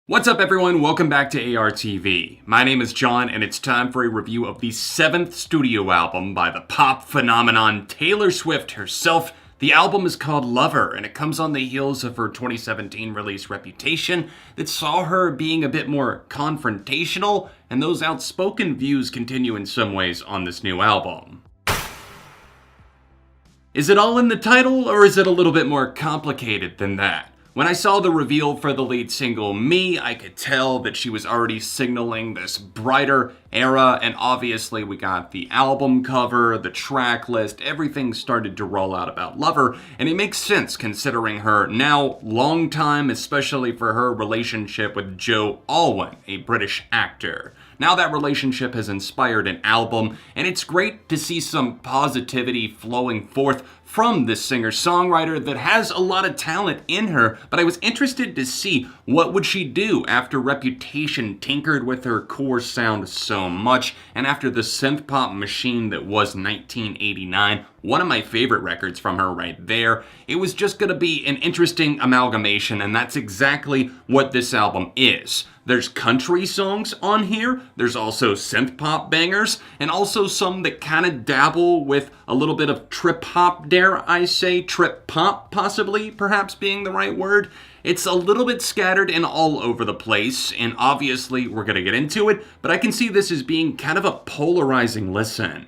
What's up everyone, welcome back to ARTV. My name is John and it's time for a review of the 7th studio album by the pop phenomenon Taylor Swift herself. The album is called Lover and it comes on the heels of her 2017 release Reputation that saw her being a bit more confrontational, and those outspoken views continue in some ways on this new album. Is it all in the title, or is it a little bit more complicated than that? When I saw the reveal for the lead single, Me, I could tell that she was already signaling this brighter era, and obviously we got the album cover, the track list, everything started to roll out about Lover, and it makes sense considering her now long time, especially for her relationship with Joe Alwyn, a British actor. Now that relationship has inspired an album, and it's great to see some positivity flowing forth from this singer-songwriter that has a lot of talent in her, but I was interested to see what would she do after Reputation tinkered with her core sound so much, and after the synth pop machine that was 1989, one of my favorite records from her right there. It was just gonna be an interesting amalgamation, and that's exactly what this album is. There's country songs on here, there's also synth pop bangers, and also some that kind of dabble with a little bit of trip hop, dare I say, trip pop possibly, perhaps being the right word. It's a little bit scattered and all over the place, and obviously we're gonna get into it, but I can see this as being kind of a polarizing listen.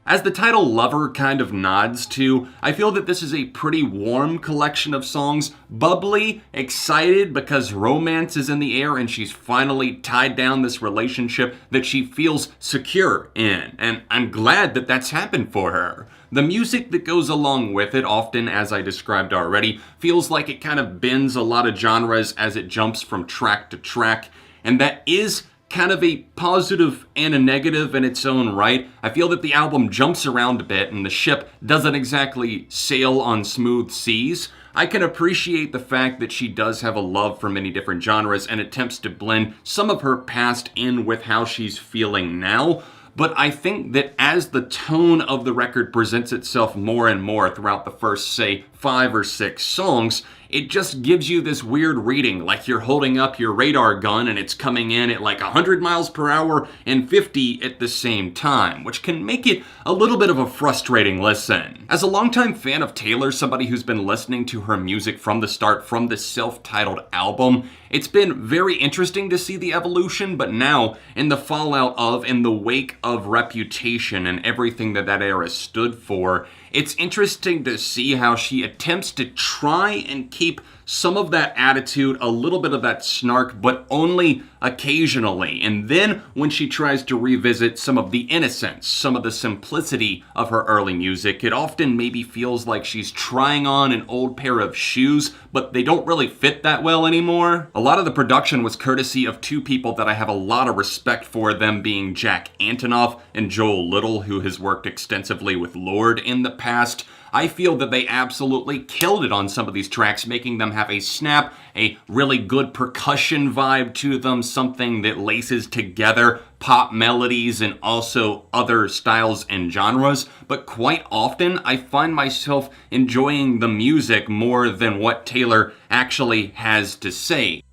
As the title Lover kind of nods to, I feel that this is a pretty warm collection of songs, bubbly, excited because romance is in the air and she's finally tied down this relationship that she feels secure in, and I'm glad that that's happened for her. The music that goes along with it, often, as I described already, feels like it kind of bends a lot of genres as it jumps from track to track, and that is kind of a positive and a negative in its own right. I feel that the album jumps around a bit and the ship doesn't exactly sail on smooth seas. I can appreciate the fact that she does have a love for many different genres and attempts to blend some of her past in with how she's feeling now. But I think that as the tone of the record presents itself more and more throughout the first, say, 5 or 6 songs, it just gives you this weird reading, like you're holding up your radar gun and it's coming in at like 100 miles per hour and 50 at the same time, which can make it a little bit of a frustrating listen. As a longtime fan of Taylor, somebody who's been listening to her music from the start, from this self-titled album, it's been very interesting to see the evolution, but now, in the fallout of, in the wake of Reputation and everything that that era stood for, it's interesting to see how she attempts to try and keep some of that attitude, a little bit of that snark, but only occasionally. And then when she tries to revisit some of the innocence, some of the simplicity of her early music, it often maybe feels like she's trying on an old pair of shoes, but they don't really fit that well anymore. A lot of the production was courtesy of 2 people that I have a lot of respect for, them being Jack Antonoff and Joel Little, who has worked extensively with Lorde in the past. I feel that they absolutely killed it on some of these tracks, making them have a snap, a really good percussion vibe to them, something that laces together pop melodies and also other styles and genres. But quite often, I find myself enjoying the music more than what Taylor actually has to say.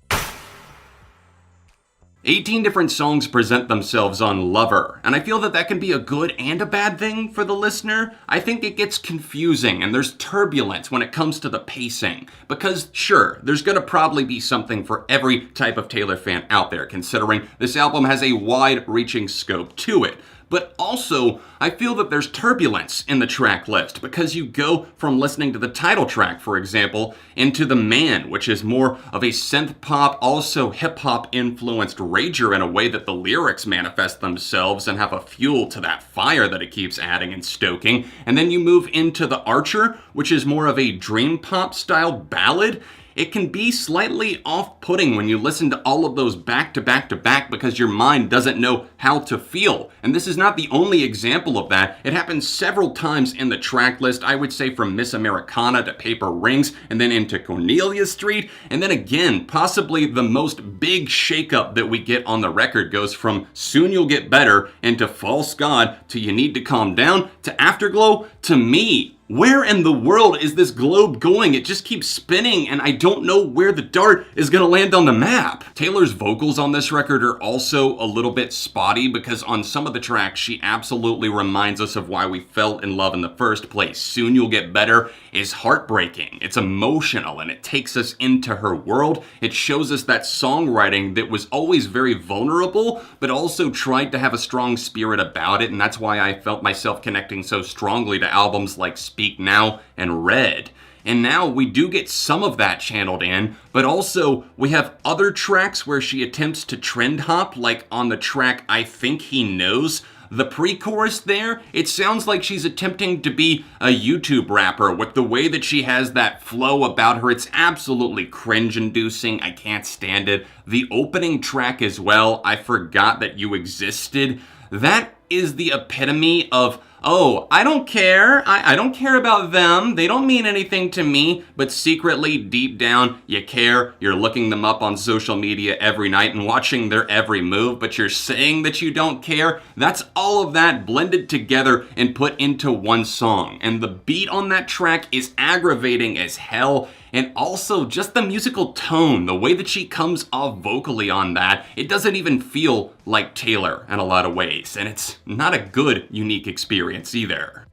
18 different songs present themselves on Lover, and I feel that that can be a good and a bad thing for the listener. I think it gets confusing and there's turbulence when it comes to the pacing, because sure, there's gonna probably be something for every type of Taylor fan out there, considering this album has a wide-reaching scope to it. But also, I feel that there's turbulence in the track list because you go from listening to the title track, for example, into The Man, which is more of a synth pop, also hip hop influenced rager in a way that the lyrics manifest themselves and have a fuel to that fire that it keeps adding and stoking. And then you move into The Archer, which is more of a dream pop style ballad. It can be slightly off-putting when you listen to all of those back to back to back because your mind doesn't know how to feel. And this is not the only example of that. It happens several times in the track list, I would say from Miss Americana to Paper Rings, and then into Cornelia Street. And then again, possibly the most big shakeup that we get on the record goes from Soon You'll Get Better into False God to You Need to Calm Down to Afterglow to Me. Where in the world is this globe going? It just keeps spinning and I don't know where the dart is gonna land on the map. Taylor's vocals on this record are also a little bit spotty because on some of the tracks she absolutely reminds us of why we fell in love in the first place. Soon You'll Get Better is heartbreaking. It's emotional and it takes us into her world. It shows us that songwriting that was always very vulnerable but also tried to have a strong spirit about it, and that's why I felt myself connecting so strongly to albums like Speak Now and Red. And now we do get some of that channeled in, but also we have other tracks where she attempts to trend hop, like on the track I Think He Knows. The pre-chorus there, it sounds like she's attempting to be a YouTube rapper with the way that she has that flow about her. It's absolutely cringe-inducing. I can't stand it. The opening track as well, I Forgot That You Existed. That is the epitome of, oh, I don't care. I don't care about them. They don't mean anything to me. But secretly, deep down, you care. You're looking them up on social media every night and watching their every move, but you're saying that you don't care. That's all of that blended together and put into one song. And the beat on that track is aggravating as hell. And also just the musical tone, the way that she comes off vocally on that, it doesn't even feel like Taylor in a lot of ways. And it's not a good, unique experience either.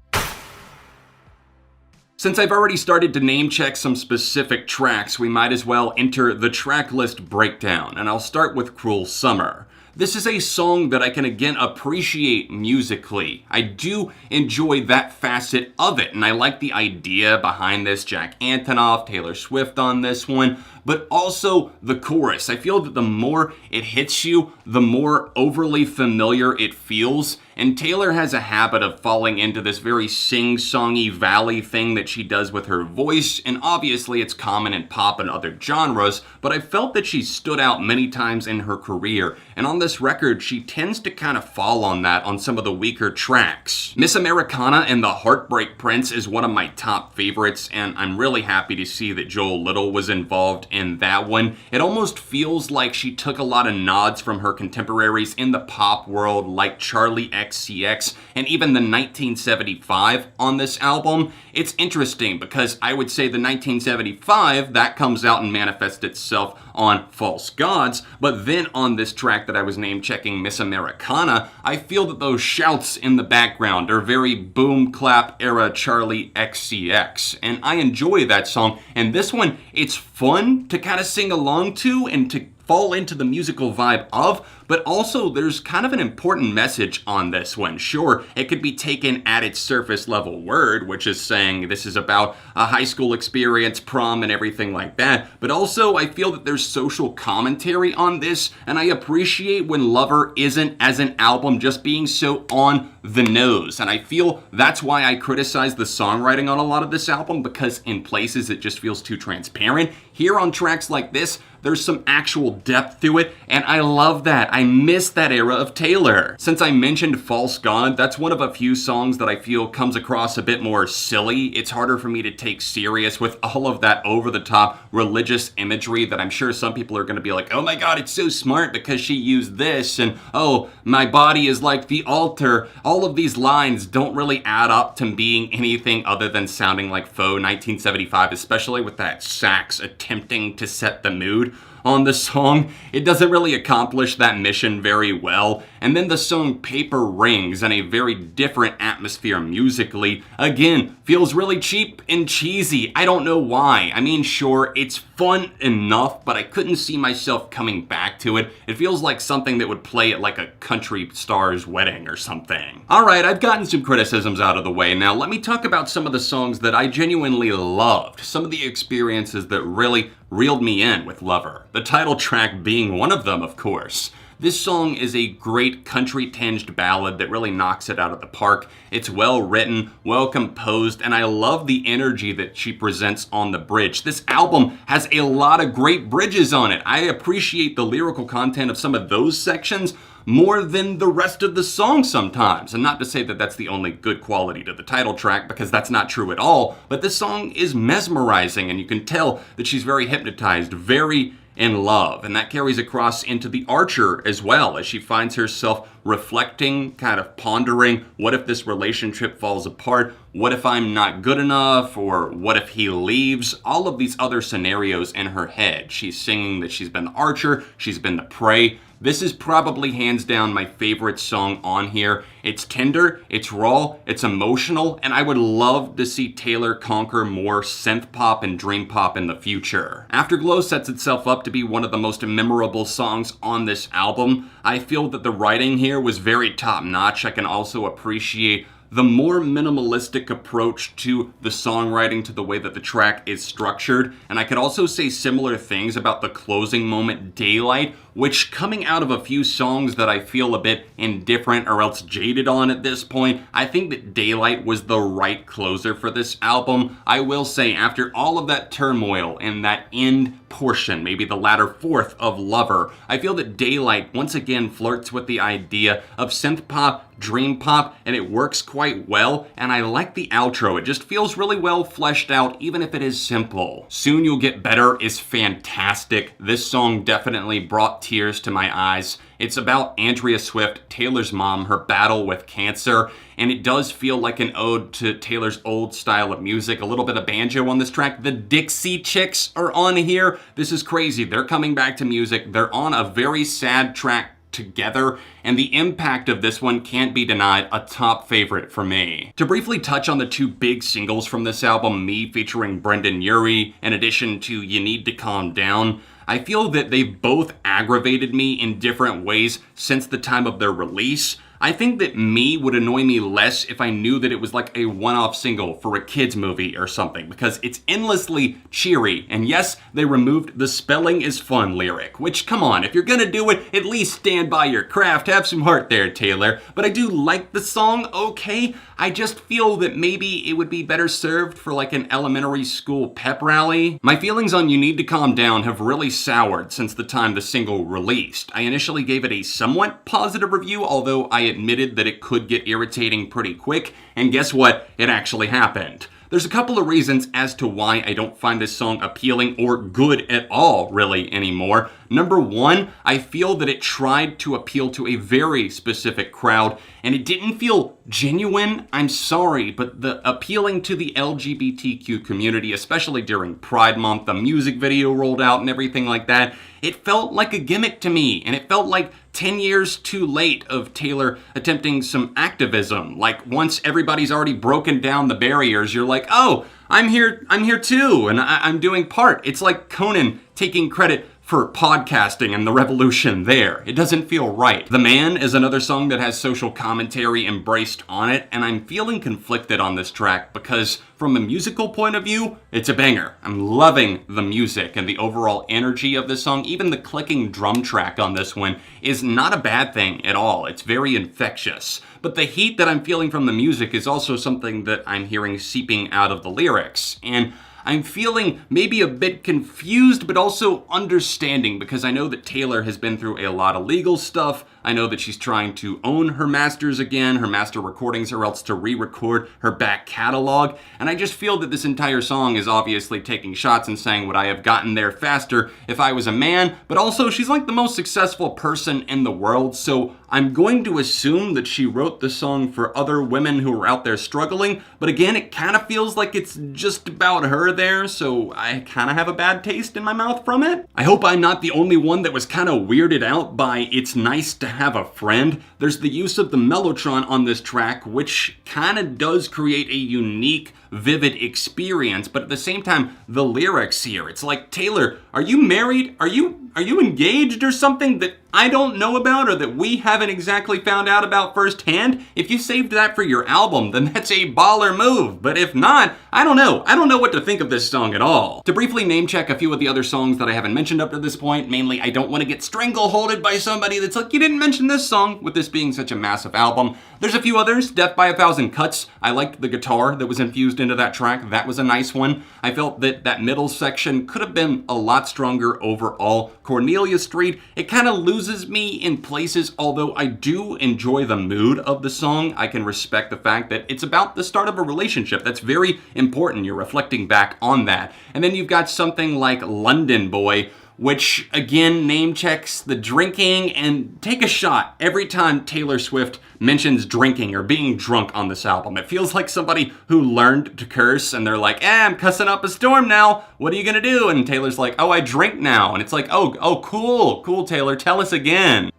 Since I've already started to name check some specific tracks, we might as well enter the track list breakdown. And I'll start with Cruel Summer. This is a song that I can again appreciate musically. I do enjoy that facet of it, and I like the idea behind this. Jack Antonoff, Taylor Swift on this one, but also the chorus. I feel that the more it hits you, the more overly familiar it feels. And Taylor has a habit of falling into this very sing-songy valley thing that she does with her voice, and obviously it's common in pop and other genres, but I felt that she stood out many times in her career, and on this record she tends to kind of fall on that on some of the weaker tracks. Miss Americana and the Heartbreak Prince is one of my top favorites, and I'm really happy to see that Joel Little was involved in that one. It almost feels like she took a lot of nods from her contemporaries in the pop world like Charlie XCX and even the 1975 on this album. It's interesting because I would say the 1975, that comes out and manifests itself on False Gods, but then on this track that I was name checking, Miss Americana, I feel that those shouts in the background are very boom clap era Charlie XCX, and I enjoy that song. And this one, it's fun to kind of sing along to and to fall into the musical vibe of, but also there's kind of an important message on this one. Sure, it could be taken at its surface level word, which is saying this is about a high school experience, prom, and everything like that, but also I feel that there's social commentary on this, and I appreciate when Lover isn't, as an album, just being so on the nose, and I feel that's why I criticize the songwriting on a lot of this album, because in places it just feels too transparent. Here on tracks like this, there's some actual depth to it, and I love that. I miss that era of Taylor. Since I mentioned False God, that's one of a few songs that I feel comes across a bit more silly. It's harder for me to take serious with all of that over-the-top religious imagery that I'm sure some people are going to be like, oh my god, it's so smart because she used this, and oh, my body is like the altar. All of these lines don't really add up to being anything other than sounding like faux 1975, especially with that sax attempting to set the mood on the song. It doesn't really accomplish that mission very well. And then the song Paper Rings, in a very different atmosphere musically, again, feels really cheap and cheesy. I don't know why. I mean, sure, it's fun enough, but I couldn't see myself coming back to it. It feels like something that would play at like a country star's wedding or something. Alright, I've gotten some criticisms out of the way. Now let me talk about some of the songs that I genuinely loved. Some of the experiences that really reeled me in with Lover. The title track being one of them, of course. This song is a great country-tinged ballad that really knocks it out of the park. It's well written, well composed, and I love the energy that she presents on the bridge. This album has a lot of great bridges on it. I appreciate the lyrical content of some of those sections more than the rest of the song sometimes. And not to say that that's the only good quality to the title track, because that's not true at all, but this song is mesmerizing, and you can tell that she's very hypnotized, very in love. And that carries across into The Archer as well, as she finds herself reflecting, kind of pondering, what if this relationship falls apart? What if I'm not good enough? Or what if he leaves? All of these other scenarios in her head. She's singing that she's been the archer, she's been the prey. This is probably hands down my favorite song on here. It's tender, it's raw, it's emotional, and I would love to see Taylor conquer more synth pop and dream pop in the future. Afterglow sets itself up to be one of the most memorable songs on this album. I feel that the writing here was very top notch. I can also appreciate the more minimalistic approach to the songwriting, to the way that the track is structured. And I could also say similar things about the closing moment, Daylight, which, coming out of a few songs that I feel a bit indifferent or else jaded on at this point, I think that Daylight was the right closer for this album. I will say, after all of that turmoil in that end portion, maybe the latter fourth of Lover, I feel that Daylight once again flirts with the idea of synth pop, dream pop, and it works quite well, and I like the outro. It just feels really well fleshed out, even if it is simple. Soon You'll Get Better is fantastic. This song definitely brought tears to my eyes. It's about Andrea Swift, Taylor's mom, her battle with cancer, and it does feel like an ode to Taylor's old style of music. A little bit of banjo on this track. The Dixie Chicks are on here. This is crazy. They're coming back to music. They're on a very sad track together, and the impact of this one can't be denied. A top favorite for me. To briefly touch on the two big singles from this album, Me featuring Brendan Urie, in addition to You Need to Calm Down, I feel that they've both aggravated me in different ways since the time of their release. I think that Me would annoy me less if I knew that it was like a one-off single for a kid's movie or something, because it's endlessly cheery. And yes, they removed the spelling is fun lyric, which, come on, if you're gonna do it, at least stand by your craft. Have some heart there, Taylor. But I do like the song, okay? I just feel that maybe it would be better served for like an elementary school pep rally. My feelings on You Need to Calm Down have really soured since the time the single released. I initially gave it a somewhat positive review, although I admitted that it could get irritating pretty quick, and guess what? It actually happened. There's a couple of reasons as to why I don't find this song appealing or good at all, really, anymore. Number one, I feel that it tried to appeal to a very specific crowd, and it didn't feel genuine. I'm sorry, but the appealing to the LGBTQ community, especially during Pride Month, the music video rolled out and everything like that, it felt like a gimmick to me, and it felt like 10 years too late of Taylor attempting some activism. Like, once everybody's already broken down the barriers, you're like, oh, I'm here too, and I'm doing part. It's like Conan taking credit for podcasting and the revolution there. It doesn't feel right. The Man is another song that has social commentary embraced on it, and I'm feeling conflicted on this track because from a musical point of view, it's a banger. I'm loving the music and the overall energy of this song. Even the clicking drum track on this one is not a bad thing at all. It's very infectious. But the heat that I'm feeling from the music is also something that I'm hearing seeping out of the lyrics. And I'm feeling maybe a bit confused, but also understanding, because I know that Taylor has been through a lot of legal stuff. I know that she's trying to own her masters again, her master recordings, or else to re-record her back catalog. And I just feel that this entire song is obviously taking shots and saying, would I have gotten there faster if I was a man? But also, she's like the most successful person in the world, so I'm going to assume that she wrote the song for other women who are out there struggling. But again, it kind of feels like it's just about her there, so I kind of have a bad taste in my mouth from it. I hope I'm not the only one that was kind of weirded out by It's Nice to Have a Friend. There's the use of the Mellotron on this track, which kind of does create a unique, vivid experience, but at the same time, the lyrics here, it's like, Taylor, are you married? Are you engaged or something that I don't know about or that we haven't exactly found out about firsthand? If you saved that for your album, then that's a baller move. But if not, I don't know. I don't know what to think of this song at all. To briefly name check a few of the other songs that I haven't mentioned up to this point, mainly I don't want to get strangleholded by somebody that's like, you didn't mention this song, with this being such a massive album. There's a few others. Death by a Thousand Cuts. I liked the guitar that was infused into that track. That was a nice one. I felt that that middle section could have been a lot stronger overall. Cornelia Street, it kind of loses me in places, although I do enjoy the mood of the song. I can respect the fact that it's about the start of a relationship. That's very important. You're reflecting back on that. And then you've got something like London Boy, which again name checks the drinking, and take a shot every time Taylor Swift mentions drinking or being drunk on this album. It feels like somebody who learned to curse and they're like, I'm cussing up a storm now. What are you gonna do? And Taylor's like, oh, I drink now. And it's like, oh, cool, Taylor, tell us again.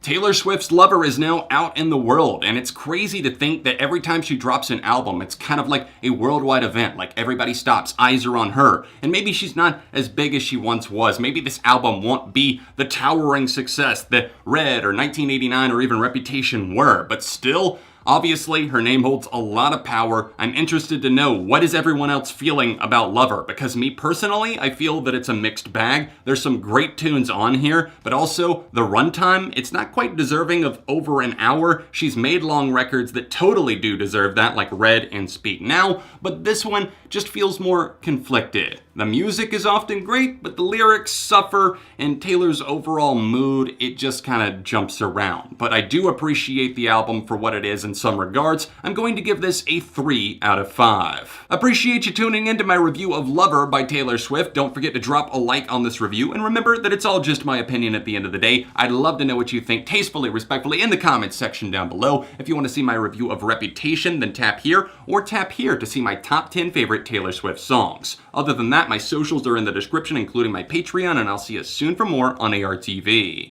Taylor Swift's Lover is now out in the world, and it's crazy to think that every time she drops an album, it's kind of like a worldwide event, like everybody stops, eyes are on her, and maybe she's not as big as she once was. Maybe this album won't be the towering success that Red or 1989 or even Reputation were, but still, obviously, her name holds a lot of power. I'm interested to know, what is everyone else feeling about Lover? Because me personally, I feel that it's a mixed bag. There's some great tunes on here, but also the runtime, it's not quite deserving of over an hour. She's made long records that totally do deserve that, like Red and Speak Now, but this one just feels more conflicted. The music is often great, but the lyrics suffer, and Taylor's overall mood, it just kind of jumps around. But I do appreciate the album for what it is in some regards. I'm going to give this a 3 out of 5. Appreciate you tuning into my review of Lover by Taylor Swift. Don't forget to drop a like on this review, and remember that it's all just my opinion at the end of the day. I'd love to know what you think tastefully, respectfully in the comments section down below. If you want to see my review of Reputation, then tap here, or tap here to see my top 10 favorite Taylor Swift songs. Other than that, my socials are in the description, including my Patreon, and I'll see you soon for more on ARTV.